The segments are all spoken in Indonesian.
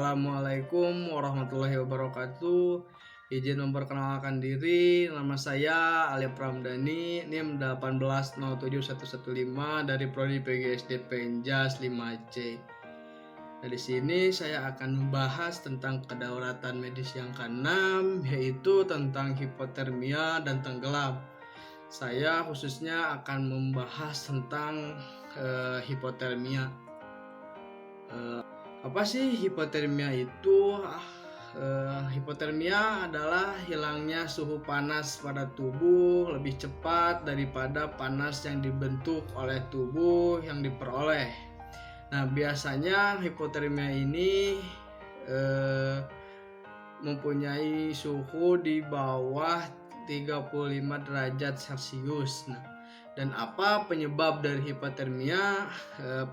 Assalamualaikum warahmatullahi wabarakatuh. Izin memperkenalkan diri, nama saya Ali Pramdani, NIM 1807115 dari Prodi PGSD Penjas 5C. Nah, di sini saya akan membahas tentang kedaulatan medis yang keenam, yaitu tentang hipotermia dan tenggelam. Saya khususnya akan membahas tentang hipotermia. Apa sih hipotermia itu? Hipotermia adalah hilangnya suhu panas pada tubuh lebih cepat daripada panas yang dibentuk oleh tubuh yang diperoleh. Nah, biasanya hipotermia ini mempunyai suhu di bawah 35 derajat Celcius. Dan apa penyebab dari hipotermia?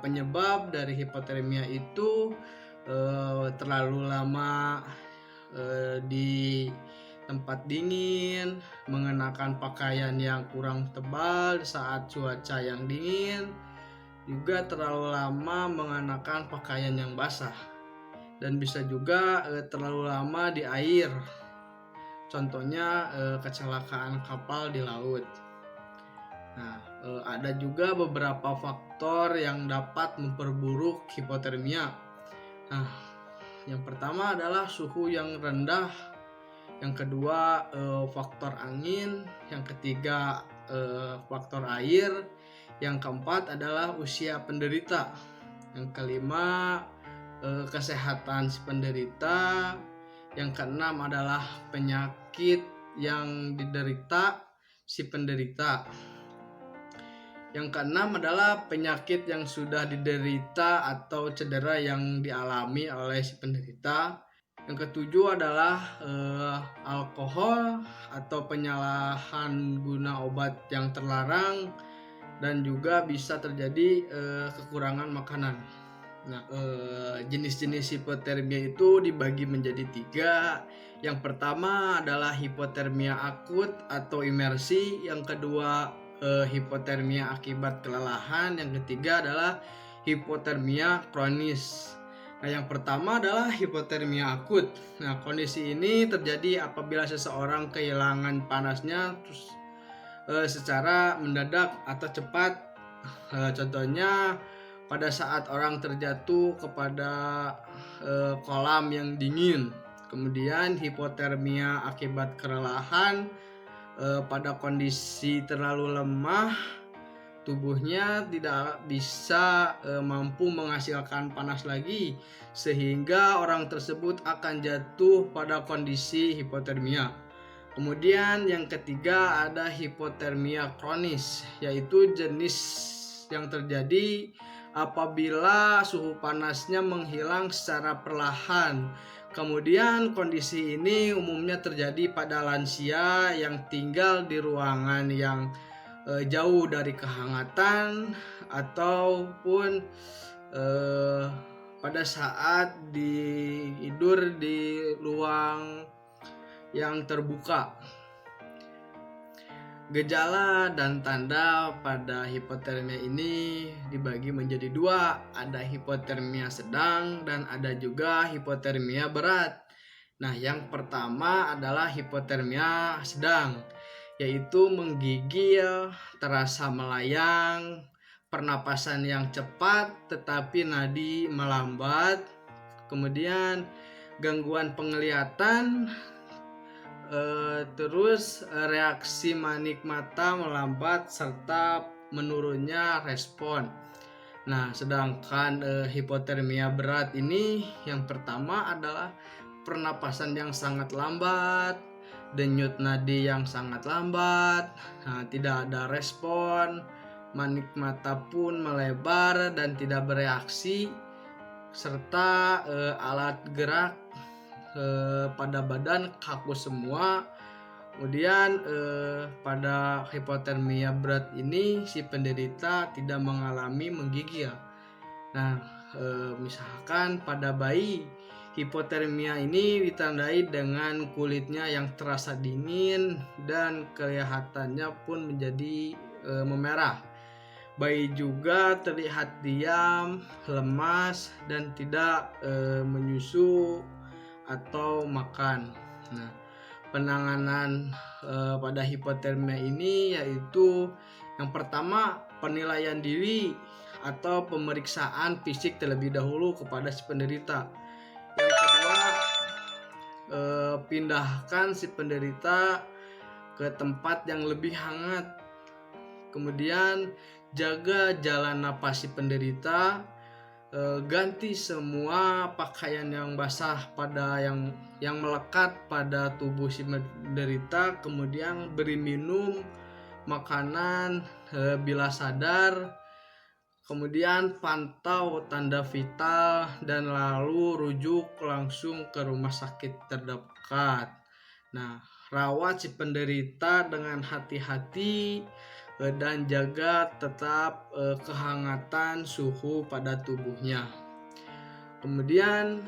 Penyebab dari hipotermia itu terlalu lama di tempat dingin, mengenakan pakaian yang kurang tebal saat cuaca yang dingin, juga terlalu lama mengenakan pakaian yang basah, dan bisa juga terlalu lama di air. Contohnya kecelakaan kapal di laut. Nah, ada juga beberapa faktor yang dapat memperburuk hipotermia. Nah, yang pertama adalah suhu yang rendah, yang kedua faktor angin, yang ketiga faktor air, yang keempat adalah usia penderita, yang kelima kesehatan si penderita, yang keenam adalah penyakit yang diderita si penderita. Yang keenam adalah penyakit yang sudah diderita atau cedera yang dialami oleh si penderita. Yang ketujuh adalah alkohol atau penyalahan guna obat yang terlarang, dan juga bisa terjadi kekurangan makanan. Nah, jenis-jenis hipotermia itu dibagi menjadi 3. Yang pertama adalah hipotermia akut atau imersi, yang kedua hipotermia akibat kelelahan, yang ketiga adalah hipotermia kronis. Nah, yang pertama adalah hipotermia akut. Nah, kondisi ini terjadi apabila seseorang kehilangan panasnya secara mendadak atau cepat. Contohnya pada saat orang terjatuh kepada kolam yang dingin. Kemudian hipotermia akibat kelelahan, pada kondisi terlalu lemah, tubuhnya tidak bisa mampu menghasilkan panas lagi, sehingga orang tersebut akan jatuh pada kondisi hipotermia. Kemudian yang ketiga ada hipotermia kronis, yaitu jenis yang terjadi apabila suhu panasnya menghilang secara perlahan. Kemudian kondisi ini umumnya terjadi pada lansia yang tinggal di ruangan yang jauh dari kehangatan, ataupun pada saat tidur di ruang yang terbuka. Gejala dan tanda pada hipotermia ini dibagi menjadi 2. Ada hipotermia sedang dan ada juga hipotermia berat. Nah, yang pertama adalah hipotermia sedang, yaitu menggigil, terasa melayang, pernapasan yang cepat tetapi nadi melambat, kemudian gangguan penglihatan, terus reaksi manik mata melambat serta menurunnya respon. Nah, sedangkan hipotermia berat ini yang pertama adalah pernapasan yang sangat lambat, denyut nadi yang sangat lambat, tidak ada respon, manik mata pun melebar dan tidak bereaksi, serta alat gerak pada badan kaku semua. Kemudian pada hipotermia berat ini si penderita tidak mengalami menggigil. Nah, misalkan pada bayi, hipotermia ini ditandai dengan kulitnya yang terasa dingin dan kelihatannya pun menjadi memerah. Bayi juga terlihat diam, lemas, dan tidak menyusu atau makan. Nah, penanganan pada hipotermia ini yaitu yang pertama penilaian diri atau pemeriksaan fisik terlebih dahulu kepada si penderita. Yang kedua, pindahkan si penderita ke tempat yang lebih hangat. Kemudian jaga jalan napas si penderita, ganti semua pakaian yang basah pada yang melekat pada tubuh si penderita, kemudian beri minum makanan bila sadar, kemudian pantau tanda vital dan lalu rujuk langsung ke rumah sakit terdekat. Nah, rawat si penderita dengan hati-hati dan jaga tetap kehangatan suhu pada tubuhnya. Kemudian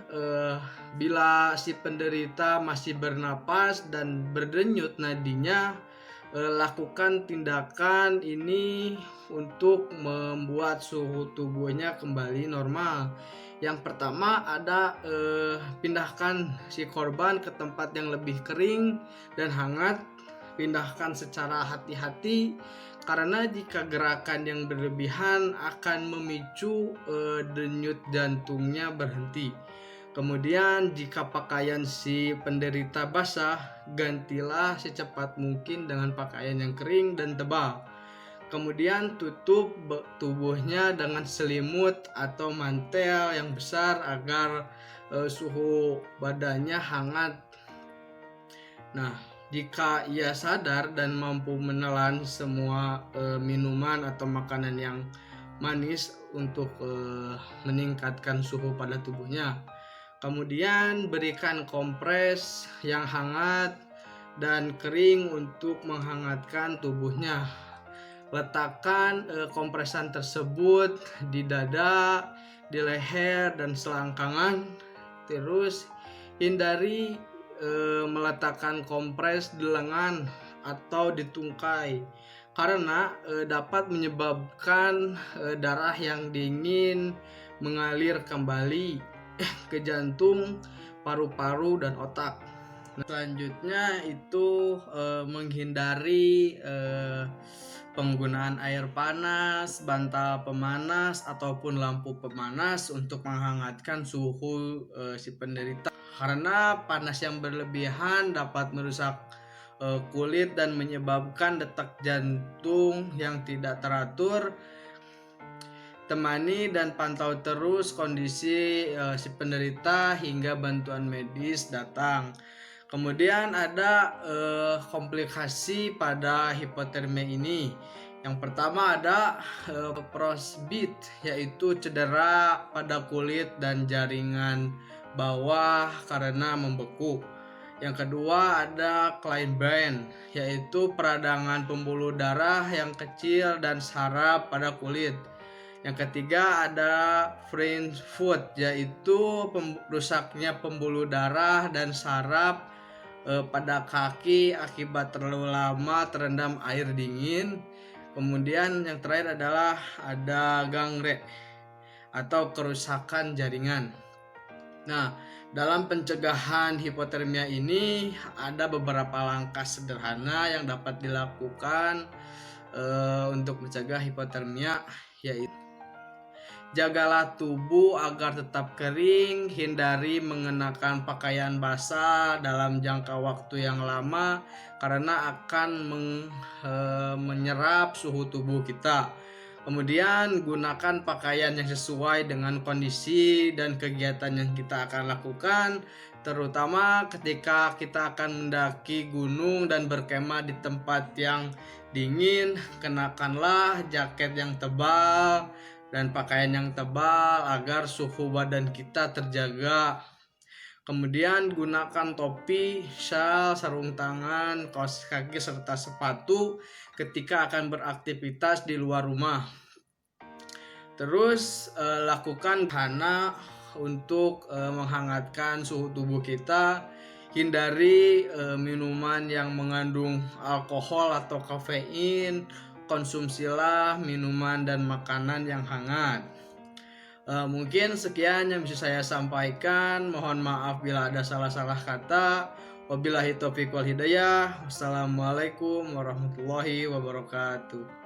bila si penderita masih bernapas dan berdenyut nadinya, lakukan tindakan ini untuk membuat suhu tubuhnya kembali normal. Yang pertama ada pindahkan si korban ke tempat yang lebih kering dan hangat. Pindahkan secara hati-hati karena jika gerakan yang berlebihan akan memicu denyut jantungnya berhenti. Kemudian jika pakaian si penderita basah, gantilah secepat mungkin dengan pakaian yang kering dan tebal. Kemudian tutup tubuhnya dengan selimut atau mantel yang besar agar suhu badannya hangat. Nah, jika ia sadar dan mampu menelan semua minuman atau makanan yang manis untuk meningkatkan suhu pada tubuhnya. Kemudian berikan kompres yang hangat dan kering untuk menghangatkan tubuhnya. Letakkan kompresan tersebut di dada, di leher, dan selangkangan. Terus hindari meletakkan kompres di lengan atau di tungkai karena dapat menyebabkan darah yang dingin mengalir kembali ke jantung, paru-paru, dan otak. Nah, selanjutnya itu menghindari penggunaan air panas, bantal pemanas, ataupun lampu pemanas untuk menghangatkan suhu si penderita. Karena panas yang berlebihan dapat merusak kulit dan menyebabkan detak jantung yang tidak teratur. Temani dan pantau terus kondisi si penderita hingga bantuan medis datang. Kemudian ada komplikasi pada hipotermia ini. Yang pertama ada frostbite, yaitu cedera pada kulit dan jaringan bawah karena membeku. Yang kedua ada Klein-Band, yaitu peradangan pembuluh darah yang kecil dan saraf pada kulit. Yang ketiga ada French foot, yaitu rusaknya pembuluh darah dan saraf pada kaki akibat terlalu lama terendam air dingin. Kemudian yang terakhir adalah ada gangrene atau kerusakan jaringan. Nah, dalam pencegahan hipotermia ini ada beberapa langkah sederhana yang dapat dilakukan untuk mencegah hipotermia, yaitu jagalah tubuh agar tetap kering, hindari mengenakan pakaian basah dalam jangka waktu yang lama karena akan menyerap suhu tubuh kita. Kemudian gunakan pakaian yang sesuai dengan kondisi dan kegiatan yang kita akan lakukan, terutama ketika kita akan mendaki gunung dan berkemah di tempat yang dingin. Kenakanlah jaket yang tebal dan pakaian yang tebal agar suhu badan kita terjaga. Kemudian gunakan topi, syal, sarung tangan, kaos kaki, serta sepatu ketika akan beraktivitas di luar rumah. Terus lakukan hana untuk menghangatkan suhu tubuh kita. Hindari minuman yang mengandung alkohol atau kafein, konsumsilah minuman dan makanan yang hangat. Mungkin sekian yang bisa saya sampaikan. Mohon maaf bila ada salah-salah kata. Wabillahi taufiq wal hidayah. Wassalamualaikum warahmatullahi wabarakatuh.